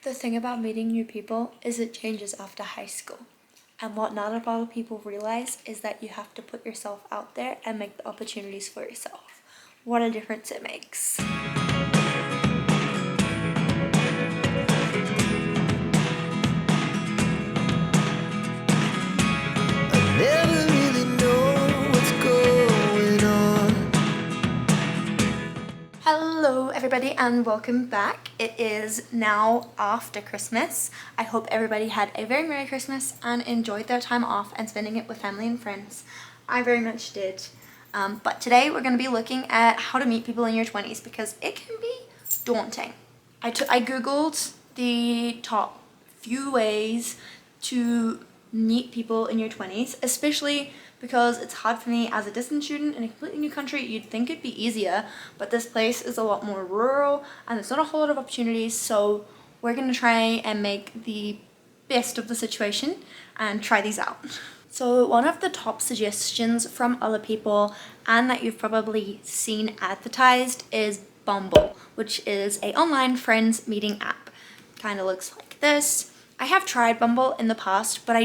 The thing about meeting new people is it changes after high school. And what not a lot of people realize is that you have to put yourself out there and make the opportunities for yourself. What a difference it makes. Hello everybody and welcome back. It is now after Christmas. I hope everybody had a very Merry Christmas and enjoyed their time off and spending it with family and friends. I very much did. But today we're going to be looking at how to meet people in your 20s because it can be daunting. I googled the top few ways to meet people in your 20s, especially because it's hard for me as a distance student in a completely new country. You'd think it'd be easier, but this place is a lot more rural and there's not a whole lot of opportunities, so we're going to try and make the best of the situation and try these out. So one of the top suggestions from other people and that you've probably seen advertised is Bumble, which is an online friends meeting app. Kind of looks like this. I have tried Bumble in the past, but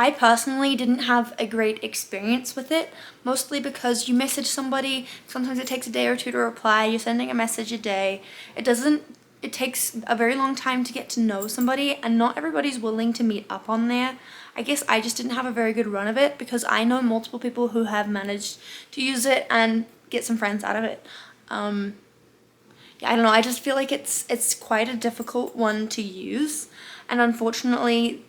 I personally didn't have a great experience with it, mostly because you message somebody, sometimes it takes a day or two to reply, you're sending a message a day. It takes a very long time to get to know somebody, and not everybody's willing to meet up on there. I guess I just didn't have a very good run of it because I know multiple people who have managed to use it and get some friends out of it. I don't know, I just feel like it's quite a difficult one to use, and unfortunately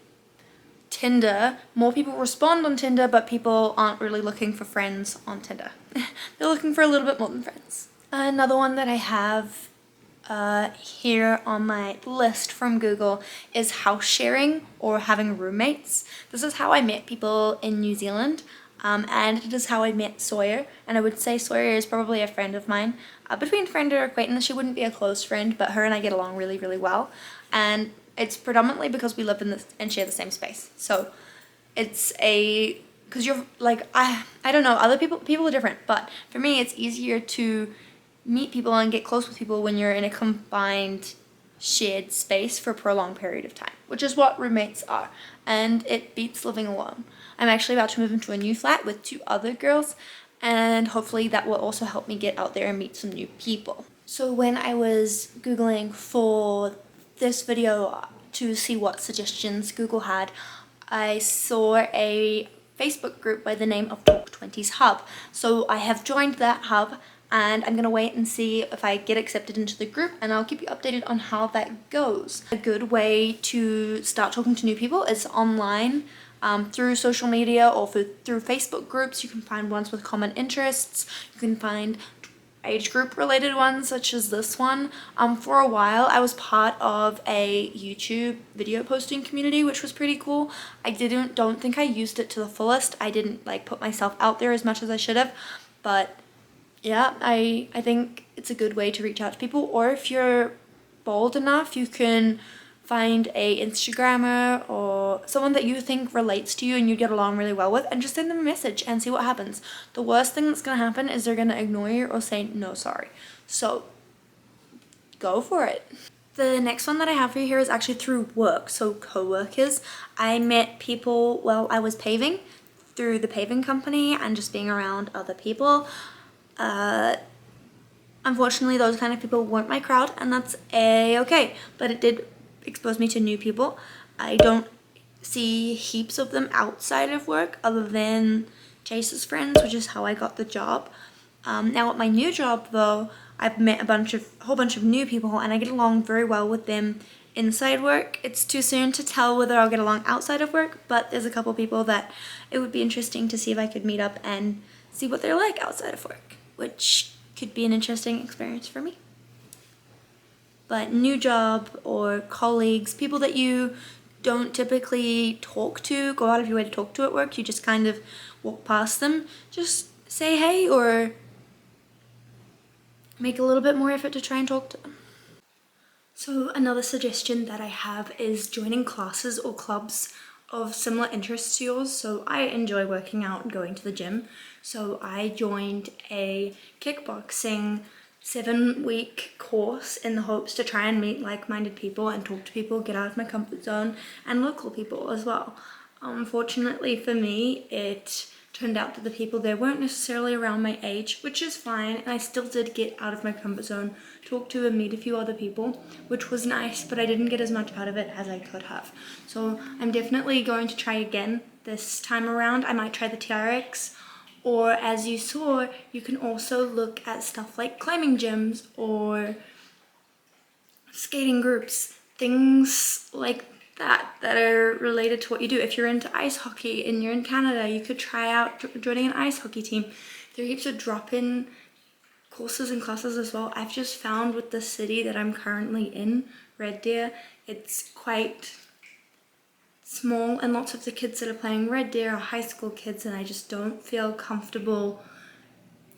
Tinder, more people respond on Tinder, but people aren't really looking for friends on Tinder. They're looking for a little bit more than friends. Another one that I have here on my list from Google is house sharing or having roommates. This is how I met people in New Zealand, and it is how I met Sawyer, and I would say Sawyer is probably a friend of mine. Between friend or acquaintance, she wouldn't be a close friend, but her and I get along really, really well, and it's predominantly because we live in this and share the same space. So it's because you're like, I don't know, other people are different, but for me it's easier to meet people and get close with people when you're in a combined shared space for a prolonged period of time, which is what roommates are, and it beats living alone. I'm actually about to move into a new flat with 2 other girls, and hopefully that will also help me get out there and meet some new people. So when I was Googling for this video to see what suggestions Google had, I saw a Facebook group by the name of Talk 20s Hub. So I have joined that hub and I'm gonna wait and see if I get accepted into the group, and I'll keep you updated on how that goes. A good way to start talking to new people is online, through social media or through Facebook groups. You can find ones with common interests. You can find age group related ones such as this one. For a while I was part of a YouTube video posting community, which was pretty cool. I don't think I used it to the fullest. I didn't like put myself out there as much as I should have, but yeah, I think it's a good way to reach out to people. Or if you're bold enough, you can find a Instagrammer or someone that you think relates to you and you get along really well with, and just send them a message and see what happens. The worst thing that's going to happen is they're going to ignore you or say no sorry. So go for it. The next one that I have for you here is actually through work, so co-workers. I met people while I was paving through the paving company and just being around other people. Unfortunately those kind of people weren't my crowd, and that's okay, but it did expose me to new people. I don't see heaps of them outside of work other than Chase's friends, which is how I got the job. Now at my new job though, I've met a whole bunch of new people, and I get along very well with them inside work. It's too soon to tell whether I'll get along outside of work, but there's a couple people that it would be interesting to see if I could meet up and see what they're like outside of work, which could be an interesting experience for me. But new job or colleagues, people that you don't typically talk to, go out of your way to talk to at work, you just kind of walk past them, just say hey or make a little bit more effort to try and talk to them. So another suggestion that I have is joining classes or clubs of similar interests to yours. So I enjoy working out and going to the gym, so I joined a kickboxing 7-week course in the hopes to try and meet like-minded people and talk to people, get out of my comfort zone, and local people as well. Unfortunately for me, it turned out that the people there weren't necessarily around my age, which is fine, and I still did get out of my comfort zone, talk to and meet a few other people, which was nice, but I didn't get as much out of it as I could have. So I'm definitely going to try again this time around. I might try the TRX, or as you saw, you can also look at stuff like climbing gyms or skating groups, things like that are related to what you do. If you're into ice hockey and you're in Canada, you could try out joining an ice hockey team. There are heaps of drop-in courses and classes as well. I've just found with the city that I'm currently in, Red Deer, it's quite small, and lots of the kids that are playing Red Deer are high school kids, and I just don't feel comfortable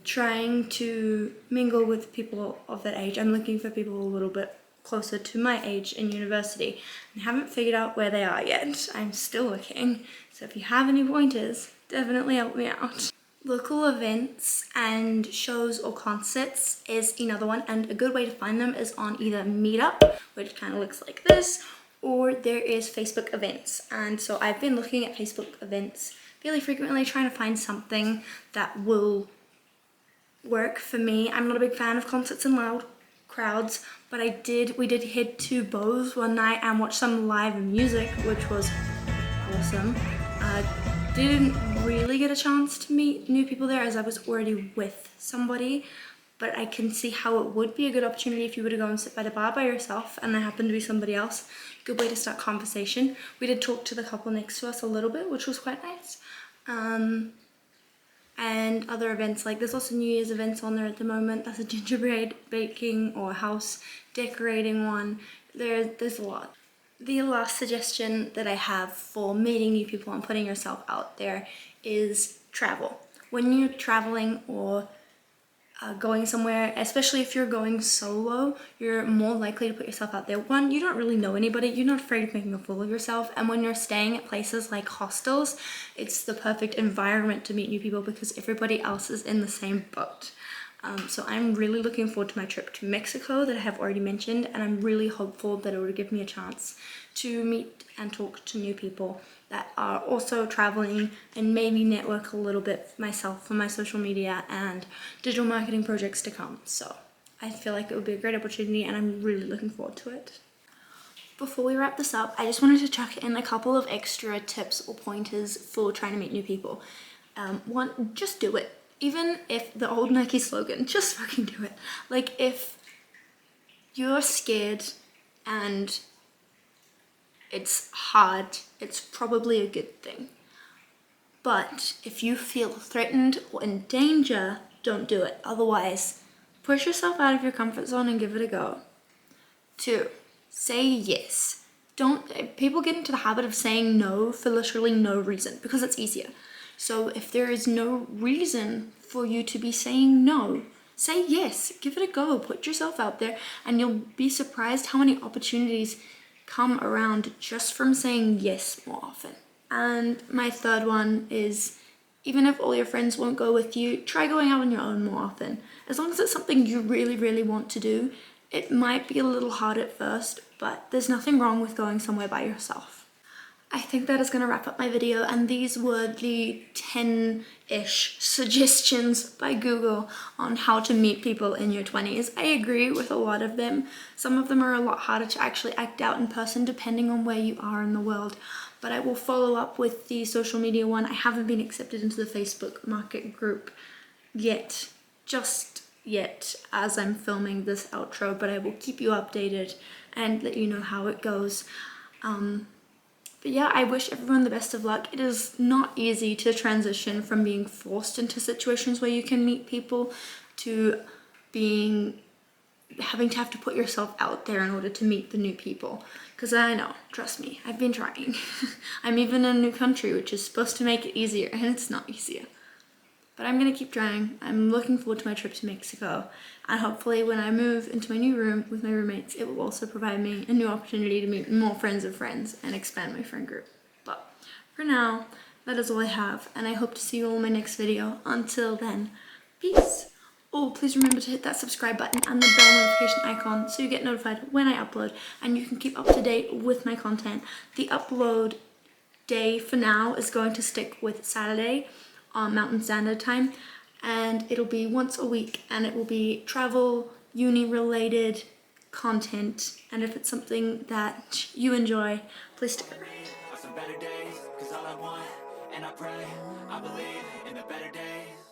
trying to mingle with people of that age. I'm looking for people a little bit closer to my age in university and haven't figured out where they are yet. I'm still looking, so if you have any pointers, definitely help me out. Local events and shows or concerts is another one, and a good way to find them is on either Meetup, which kind of looks like this, or there is Facebook events. And so I've been looking at Facebook events fairly frequently, trying to find something that will work for me. I'm not a big fan of concerts and loud crowds, but we did head to Bose one night and watch some live music, which was awesome. Didn't really get a chance to meet new people there as I was already with somebody, but I can see how it would be a good opportunity if you were to go and sit by the bar by yourself and there happened to be somebody else. Good way to start conversation. We did talk to the couple next to us a little bit, which was quite nice. And other events, like there's also New Year's events on there at the moment. That's a gingerbread baking or house decorating one. There's a lot. The last suggestion that I have for meeting new people and putting yourself out there is travel. When you're traveling or going somewhere, especially if you're going solo, you're more likely to put yourself out there. One, you don't really know anybody, you're not afraid of making a fool of yourself, and when you're staying at places like hostels, it's the perfect environment to meet new people because everybody else is in the same boat. So I'm really looking forward to my trip to Mexico that I have already mentioned, and I'm really hopeful that it would give me a chance to meet and talk to new people that are also traveling and maybe network a little bit myself for my social media and digital marketing projects to come. So I feel like it would be a great opportunity and I'm really looking forward to it. Before we wrap this up, I just wanted to chuck in a couple of extra tips or pointers for trying to meet new people. One, just do it. Even if the old Nike slogan, just fucking do it. Like if you're scared and it's hard, it's probably a good thing. But if you feel threatened or in danger, don't do it. Otherwise, push yourself out of your comfort zone and give it a go. 2, say yes. People get into the habit of saying no for literally no reason because it's easier. So if there is no reason for you to be saying no, say yes, give it a go, put yourself out there, and you'll be surprised how many opportunities come around just from saying yes more often. And my third one is, even if all your friends won't go with you, try going out on your own more often. As long as it's something you really, really want to do, it might be a little hard at first, but there's nothing wrong with going somewhere by yourself. I think that is going to wrap up my video, and these were the 10-ish suggestions by Google on how to meet people in your 20s. I agree with a lot of them. Some of them are a lot harder to actually act out in person depending on where you are in the world. But I will follow up with the social media one. I haven't been accepted into the Facebook market group yet, just yet, as I'm filming this outro, but I will keep you updated and let you know how it goes. But yeah, I wish everyone the best of luck. It is not easy to transition from being forced into situations where you can meet people to having to have to put yourself out there in order to meet the new people. Because I know, trust me, I've been trying. I'm even in a new country, which is supposed to make it easier, and it's not easier. But I'm gonna keep trying. I'm looking forward to my trip to Mexico, and hopefully when I move into my new room with my roommates, it will also provide me a new opportunity to meet more friends of friends and expand my friend group. But for now, that is all I have, and I hope to see you all in my next video. Until then, peace. Oh, please remember to hit that subscribe button and the bell notification icon so you get notified when I upload and you can keep up to date with my content. The upload day for now is going to stick with Saturday on Mountain Standard Time, and it'll be once a week, and it will be travel, uni related content, and if it's something that you enjoy, please stick around. Some better days, 'cause all I want, and I pray, I believe in the better days.